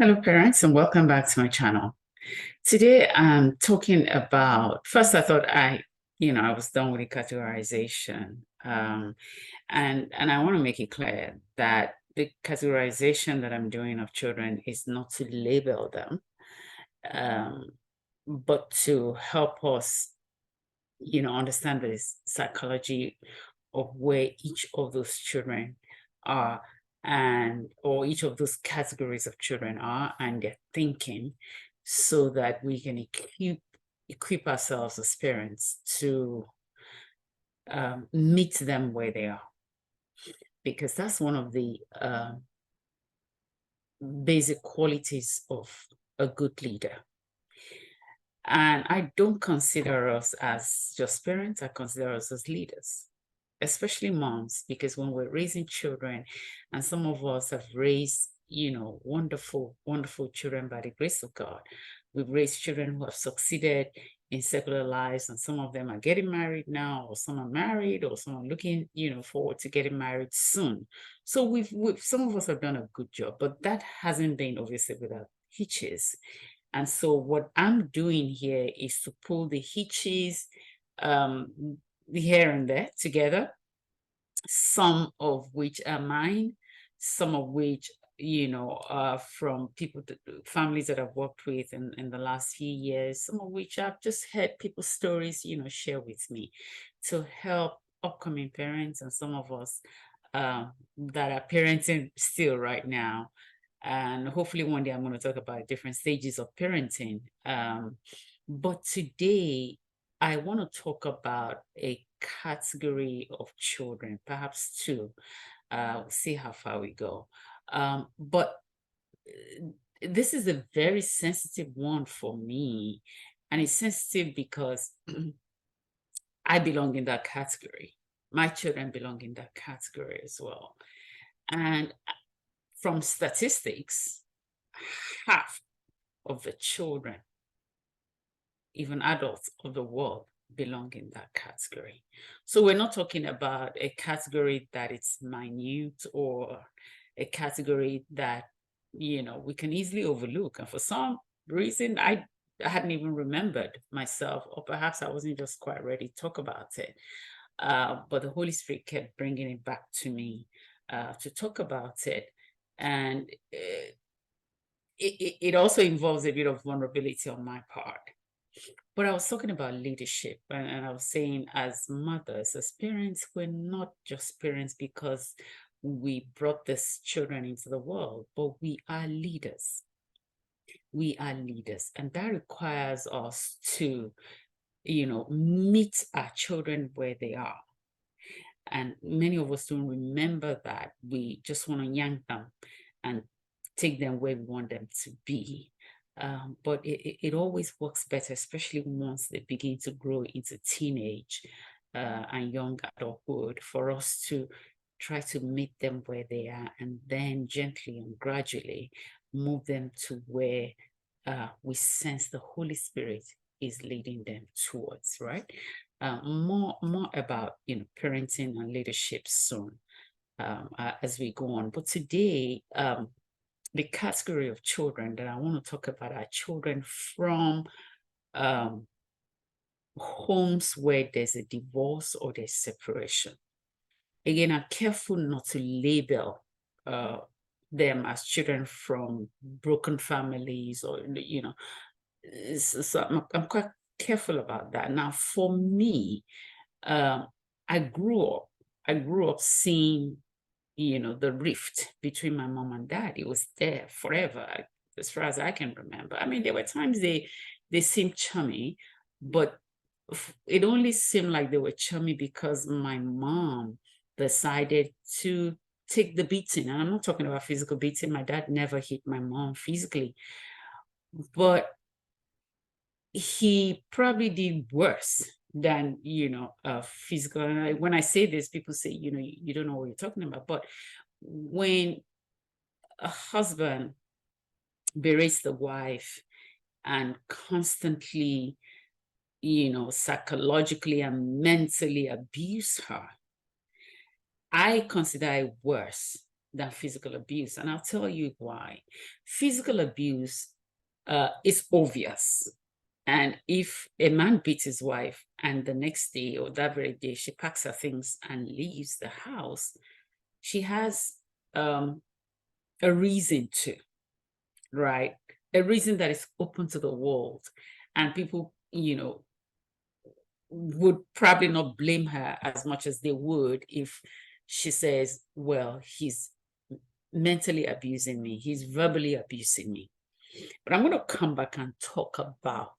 Hello, parents, and welcome back to my channel. Today, I'm talking about, first, I thought I was done with the categorization. And I want to make it clear that the categorization that I'm doing of children is not to label them, um, but to help us, understand the psychology of where each of those children are and or each of those categories of children are and their thinking so that we can equip ourselves as parents to meet them where they are, because that's one of the basic qualities of a good leader. And I don't consider us as just parents, I consider us as leaders, especially moms, because when we're raising children, and some of us have raised, wonderful, wonderful children by the grace of God. We've raised children who have succeeded in secular lives, and some of them are getting married now, or some are married, or some are looking, forward to getting married soon. So we've some of us have done a good job, but that hasn't been obviously without hitches. And so what I'm doing here is to pull the hitches here and there together, some of which are mine, some of which, are from families that I've worked with in the last few years, some of which I've just heard people's stories, share with me to help upcoming parents and some of us that are parenting still right now. And hopefully one day I'm going to talk about different stages of parenting. But today I want to talk about a category of children, perhaps two. See how far we go. But this is a very sensitive one for me. And it's sensitive because I belong in that category. My children belong in that category as well. And from statistics, half of the children, even adults of the world, belong in that category. So we're not talking about a category that it's minute or a category that, we can easily overlook. And for some reason, I hadn't even remembered myself, or perhaps I wasn't just quite ready to talk about it. But the Holy Spirit kept bringing it back to me to talk about it. And it also involves a bit of vulnerability on my part. But I was talking about leadership, and I was saying, as mothers, as parents, we're not just parents because we brought these children into the world, but we are leaders. We are leaders, and that requires us to, meet our children where they are. And many of us don't remember that. We just want to yank them and take them where we want them to be. But it always works better, especially once they begin to grow into teenage and young adulthood, for us to try to meet them where they are and then gently and gradually move them to where we sense the Holy Spirit is leading them towards, right? More about parenting and leadership soon as we go on. But today, the category of children that I want to talk about are children from homes where there's a divorce or there's separation. Again, I'm careful not to label them as children from broken families, or so I'm quite careful about that. Now, for me, I grew up seeing, the rift between my mom and dad. It was there forever, as far as I can remember. I mean, there were times they seemed chummy, but it only seemed like they were chummy because my mom decided to take the beating. And I'm not talking about physical beating. My dad never hit my mom physically, but he probably did worse than physical. And when I say this, people say, you don't know what you're talking about. But when a husband berates the wife and constantly, psychologically and mentally abuse her, I consider it worse than physical abuse. And I'll tell you why. Physical abuse is obvious. And if a man beats his wife and the next day or that very day she packs her things and leaves the house, she has a reason to, right? A reason that is open to the world. And people, would probably not blame her as much as they would if she says, well, he's mentally abusing me, he's verbally abusing me. But I'm going to come back and talk about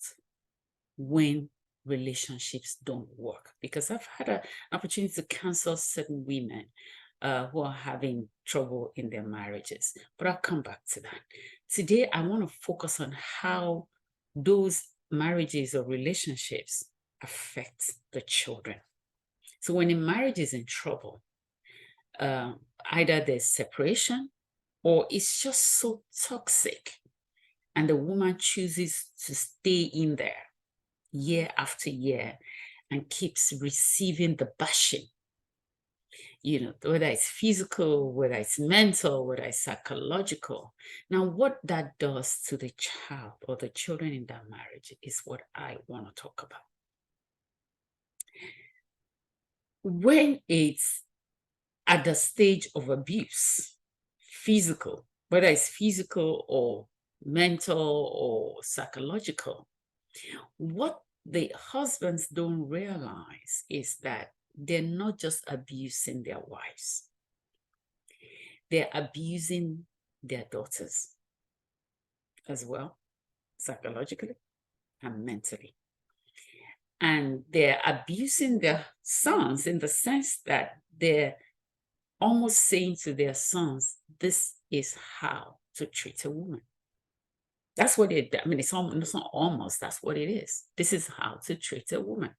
when relationships don't work, because I've had an opportunity to counsel certain women who are having trouble in their marriages. But I'll come back to that. Today, I want to focus on how those marriages or relationships affect the children. So when a marriage is in trouble, either there's separation or it's just so toxic, and the woman chooses to stay in there year after year and keeps receiving the bashing, whether it's physical, whether it's mental, whether it's psychological. Now, what that does to the child or the children in that marriage is what I want to talk about. When it's at the stage of abuse, physical, whether it's physical or mental or psychological, what the husbands don't realize is that they're not just abusing their wives, they're abusing their daughters as well, psychologically and mentally. And they're abusing their sons in the sense that they're almost saying to their sons, this is how to treat a woman. That's what it's not almost, that's what it is. This is how to treat a woman.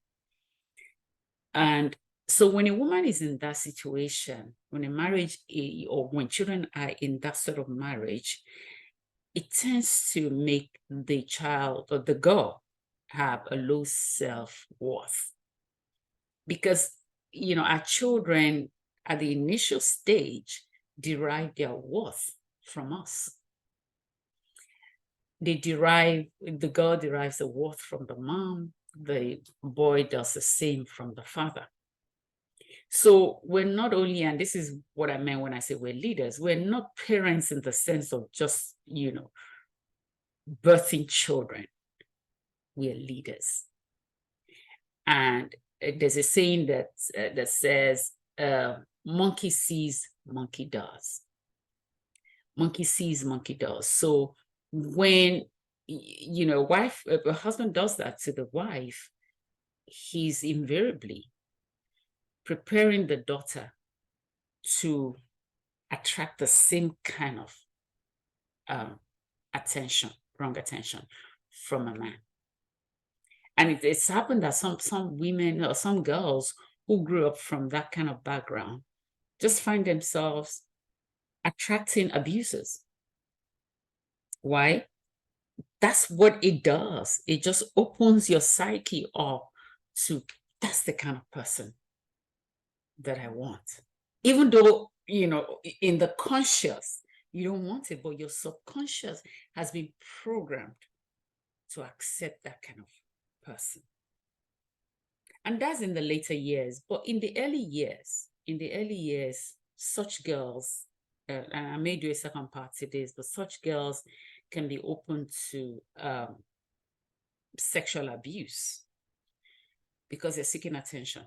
And so when a woman is in that situation, when a marriage or when children are in that sort of marriage, it tends to make the child or the girl have a low self-worth. Because, our children at the initial stage derive their worth from us. The girl derives the worth from the mom, the boy does the same from the father. So we're not only, and this is what I meant when I say we're leaders, we're not parents in the sense of just, birthing children. We're leaders. And there's a saying that says, monkey sees, monkey does. Monkey sees, monkey does. So when, a husband does that to the wife, he's invariably preparing the daughter to attract the same kind of wrong attention from a man. And it's happened that some women or some girls who grew up from that kind of background just find themselves attracting abusers. Why? That's what it does. It just opens your psyche up to, that's the kind of person that I want. Even though, in the conscious, you don't want it, but your subconscious has been programmed to accept that kind of person. And that's in the later years. But in the early years, such girls, and I may do a second part to this, but such girls can be open to sexual abuse because they're seeking attention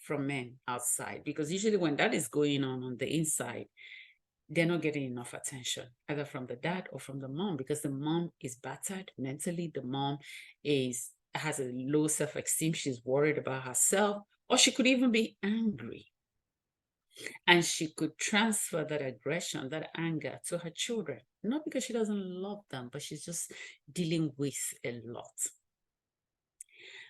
from men outside. Because usually when that is going on the inside, they're not getting enough attention, either from the dad or from the mom, because the mom is battered mentally. The mom has a low self-esteem. She's worried about herself, or she could even be angry. And she could transfer that aggression, that anger to her children, not because she doesn't love them, but she's just dealing with a lot.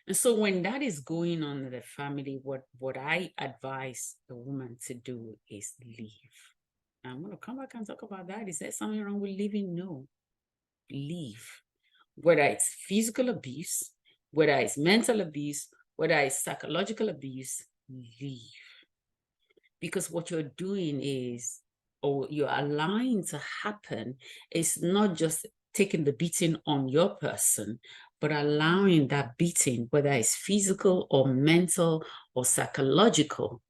And so when that is going on in the family, what I advise the woman to do is leave. I'm going to come back and talk about that. Is there something wrong with leaving? No. Leave. Whether it's physical abuse, whether it's mental abuse, whether it's psychological abuse, leave. Because what you're doing is or you're allowing to happen is not just taking the beating on your person, but allowing that beating, whether it's physical or mental or psychological,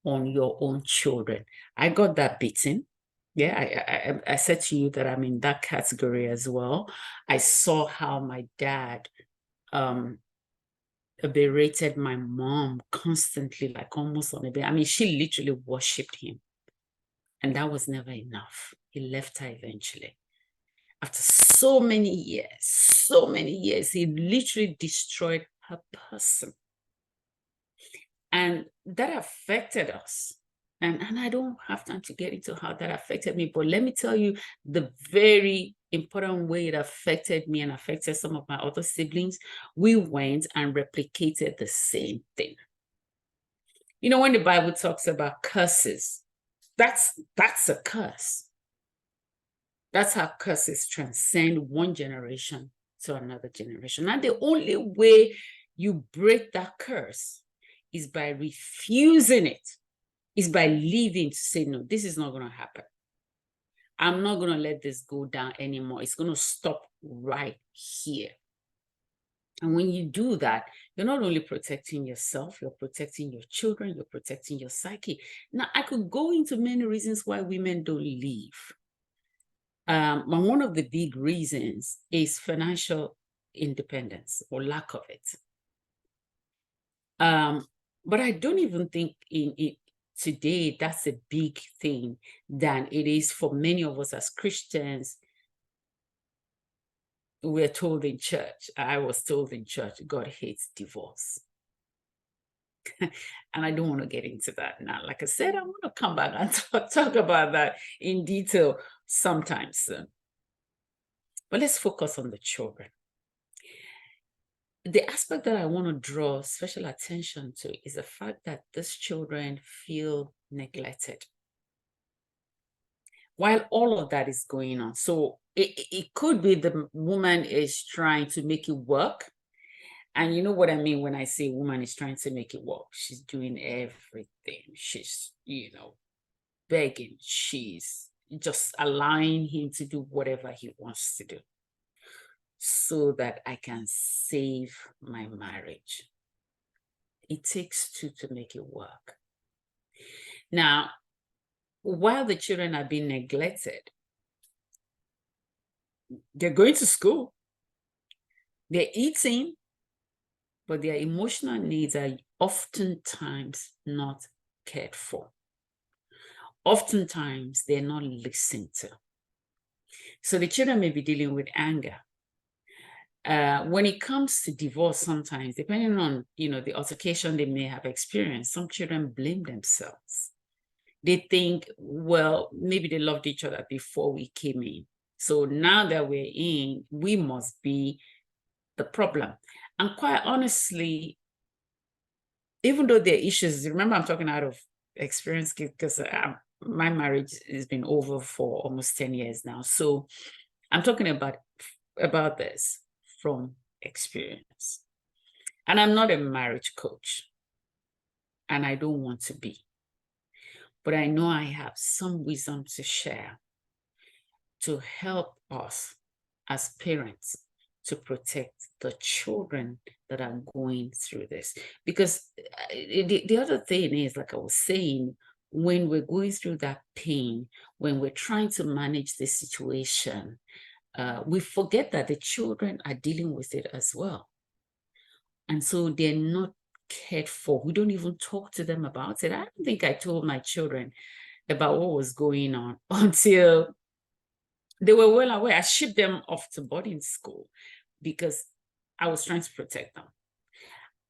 on your own children. I got that beating. Yeah, I said to you that I'm in that category as well. I saw how my dad berated my mom constantly, like almost on a bed. I mean, she literally worshipped him. And that was never enough. He left her eventually. After so many years, he literally destroyed her person. And that affected us. And I don't have time to get into how that affected me, but let me tell you the very important way it affected me and affected some of my other siblings. We went and replicated the same thing. You know, when the Bible talks about curses, that's a curse. That's how curses transcend one generation to another generation. And the only way you break that curse is by refusing it, is by leaving to say, no, this is not going to happen. I'm not going to let this go down anymore. It's going to stop right here. And when you do that, you're not only protecting yourself, you're protecting your children, you're protecting your psyche. Now, I could go into many reasons why women don't leave. And one of the big reasons is financial independence or lack of it. But I don't even think in it today that's a big thing than it is for many of us as Christians. We're told in church, I was told in church, God hates divorce. And I don't want to get into that now. Like I said, I want to come back and talk about that in detail sometime soon. But let's focus on the children. The aspect that I want to draw special attention to is the fact that these children feel neglected while all of that is going on. So it could be the woman is trying to make it work. And you know what I mean when I say woman is trying to make it work. She's doing everything. She's, begging. She's just allowing him to do whatever he wants to do so that I can save my marriage. It takes two to make it work. Now, while the children are being neglected, they're going to school, they're eating, but their emotional needs are oftentimes not cared for. Oftentimes, they're not listened to. So the children may be dealing with anger. When it comes to divorce, sometimes, depending on, the altercation they may have experienced, some children blame themselves. They think, well, maybe they loved each other before we came in. So now that we're in, we must be the problem. And quite honestly, even though there are issues, remember I'm talking out of experience because my marriage has been over for almost 10 years now. So I'm talking about this from experience. And I'm not a marriage coach, and I don't want to be. But I know I have some wisdom to share to help us as parents to protect the children that are going through this. Because the other thing is, like I was saying, when we're going through that pain, when we're trying to manage the situation, we forget that the children are dealing with it as well. And so they're not cared for. We don't even talk to them about it. I don't think I told my children about what was going on until they were well aware. I shipped them off to boarding school because I was trying to protect them.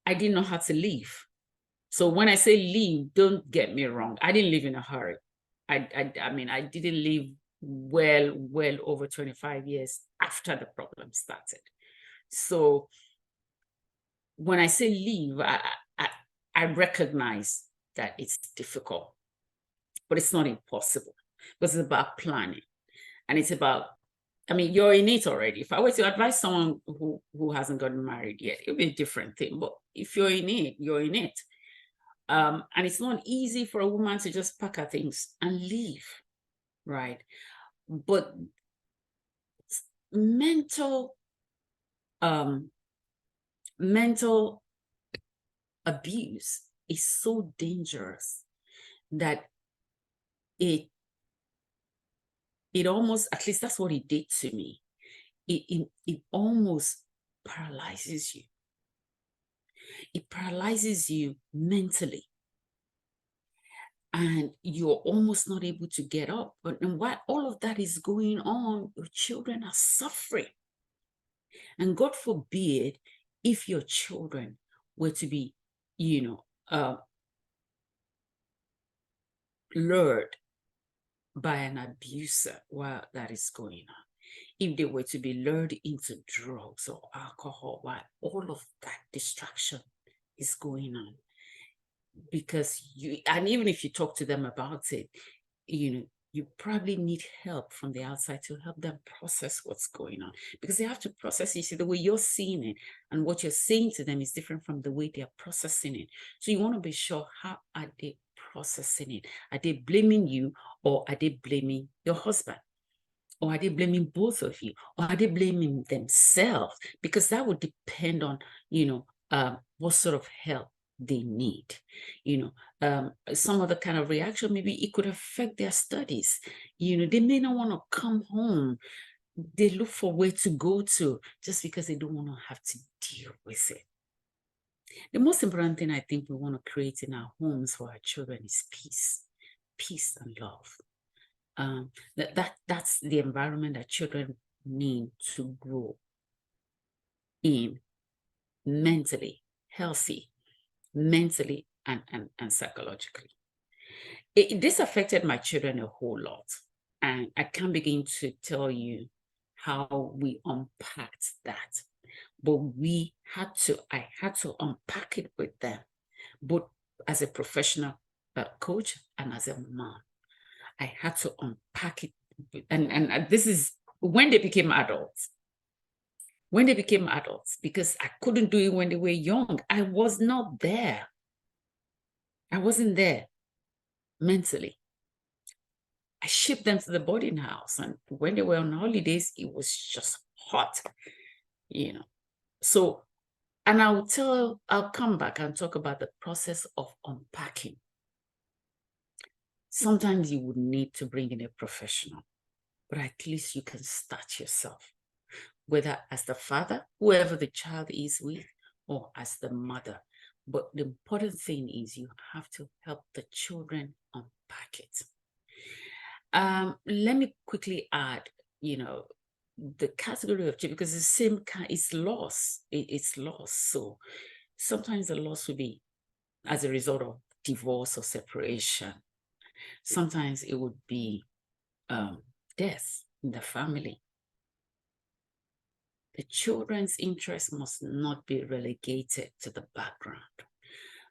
I didn't know how to leave. So when I say leave, don't get me wrong. I didn't leave in a hurry. I mean, I didn't leave well over 25 years after the problem started. So when I say leave, I recognize that it's difficult, but it's not impossible because it's about planning. And it's about, I mean, you're in it already. If I were to advise someone who hasn't gotten married yet, it would be a different thing. But if you're in it, you're in it. And it's not easy for a woman to just pack her things and leave. right? But mental um mental abuse is so dangerous that it almost, at least that's what it did to me, it almost paralyzes you. It paralyzes you mentally, and you're almost not able to get up. And while all of that is going on, your children are suffering. And God forbid if your children were to be, lured by an abuser while that is going on. If they were to be lured into drugs or alcohol while all of that distraction is going on. Because and even if you talk to them about it, you probably need help from the outside to help them process what's going on, because they have to process it. See, the way you're seeing it and what you're saying to them is different from the way they're processing it. So you want to be sure, how are they processing it? Are they blaming you, or are they blaming your husband? Or are they blaming both of you? Or are they blaming themselves? Because that would depend on, what sort of help they need. Some other kind of reaction, maybe it could affect their studies. They may not want to come home. They look for where to go to just because they don't want to have to deal with it. The most important thing I think we want to create in our homes for our children is peace and love. That's the environment that children need to grow in, mentally healthy, mentally and psychologically. This affected my children a whole lot, and I can't begin to tell you how we unpacked that. But I had to unpack it with them, both as a professional coach and as a mom. I had to unpack it. And this is when they became adults. When they became adults, because I couldn't do it when they were young. I was not there. I wasn't there mentally. I shipped them to the boarding house. And when they were on holidays, it was just hot, So, and I'll come back and talk about the process of unpacking. Sometimes you would need to bring in a professional, but at least you can start yourself, whether as the father, whoever the child is with, or as the mother. But the important thing is you have to help the children unpack it. Let me quickly add, the category of children, because the same kind, it's loss. It's loss. So sometimes the loss will be as a result of divorce or separation. Sometimes it would be death in the family. The children's interest must not be relegated to the background,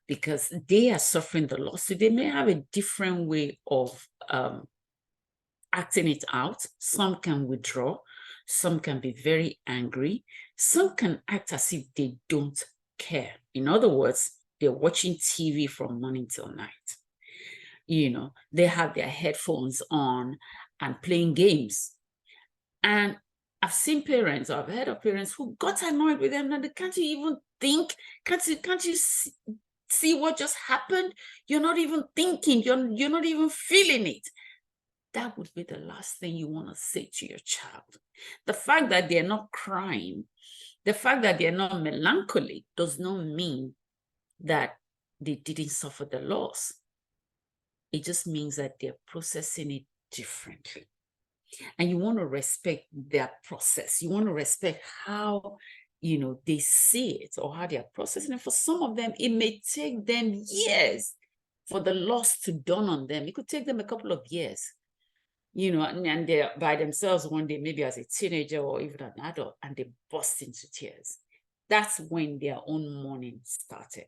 because they are suffering the loss. So they may have a different way of acting it out. Some can withdraw. Some can be very angry. Some can act as if they don't care. In other words, they're watching TV from morning till night. They have their headphones on and playing games. And I've seen parents, or I've heard of parents who got annoyed with them, and they can't you even think? Can't you see what just happened? You're not even thinking. You're not even feeling it. That would be the last thing you want to say to your child. The fact that they're not crying, the fact that they're not melancholic, does not mean that they didn't suffer the loss. It just means that they're processing it differently. And you want to respect their process. You want to respect how, they see it, or how they're processing it. For some of them, it may take them years for the loss to dawn on them. It could take them a couple of years, and they're by themselves one day, maybe as a teenager or even an adult, and they burst into tears. That's when their own mourning started,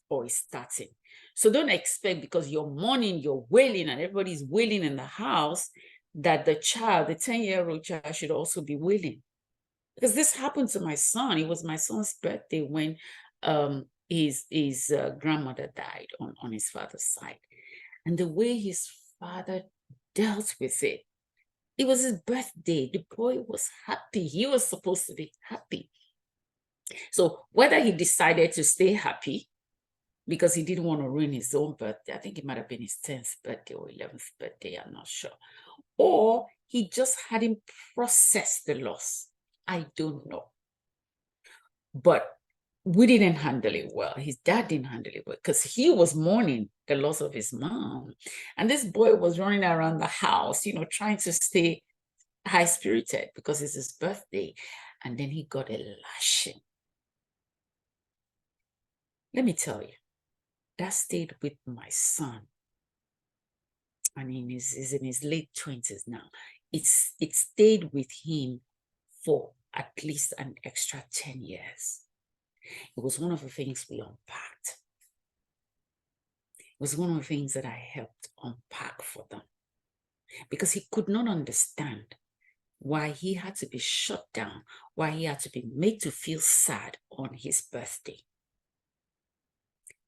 or is starting. So don't expect, because you're mourning, you're wailing, and everybody's wailing in the house, that the child, the 10-year-old child, should also be wailing. Because this happened to my son. It was my son's birthday when his grandmother died on his father's side. And the way his father dealt with it. It was his birthday. The boy was happy. He was supposed to be happy. So whether he decided to stay happy because he didn't want to ruin his own birthday, I think it might have been his 10th birthday or 11th birthday, I'm not sure. Or he just hadn't processed the loss. I don't know. But we didn't handle it well. His dad didn't handle it well because he was mourning the loss of his mom. And this boy was running around the house, trying to stay high-spirited because it's his birthday. And then he got a lashing. Let me tell you, that stayed with my son. And he's in his late 20s now. It stayed with him for at least an extra 10 years. It was one of the things we unpacked. It was one of the things that I helped unpack for them. Because he could not understand why he had to be shut down, why he had to be made to feel sad on his birthday.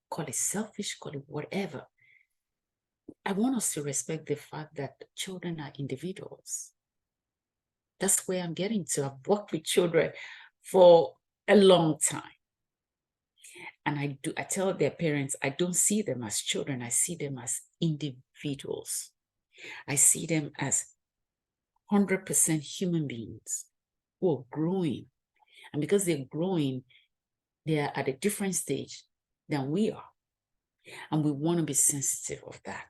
Call it selfish, call it whatever. I want us to respect the fact that children are individuals. That's where I'm getting to. I've worked with children for a long time. And I tell their parents, I don't see them as children. I see them as individuals. I see them as 100% human beings who are growing. And because they're growing, they are at a different stage than we are. And we want to be sensitive of that.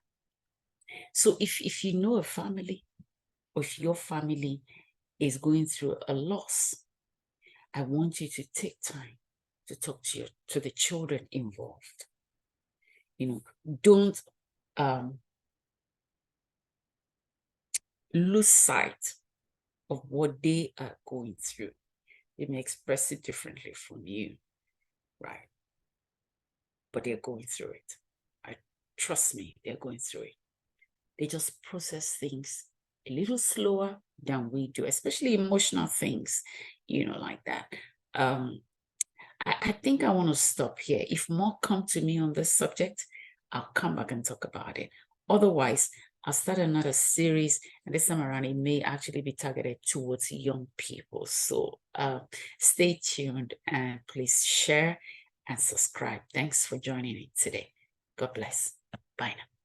So if you know a family, or if your family is going through a loss, I want you to take time to talk to the children involved. Don't lose sight of what they are going through. They may express it differently from you, right? But they're going through it. Trust me, they're going through it. They just process things a little slower than we do, especially emotional things, like that. I think I want to stop here. If more come to me on this subject, I'll come back and talk about it. Otherwise, I'll start another series, and this time around, it may actually be targeted towards young people. So stay tuned and please share and subscribe. Thanks for joining me today. God bless. Bye now.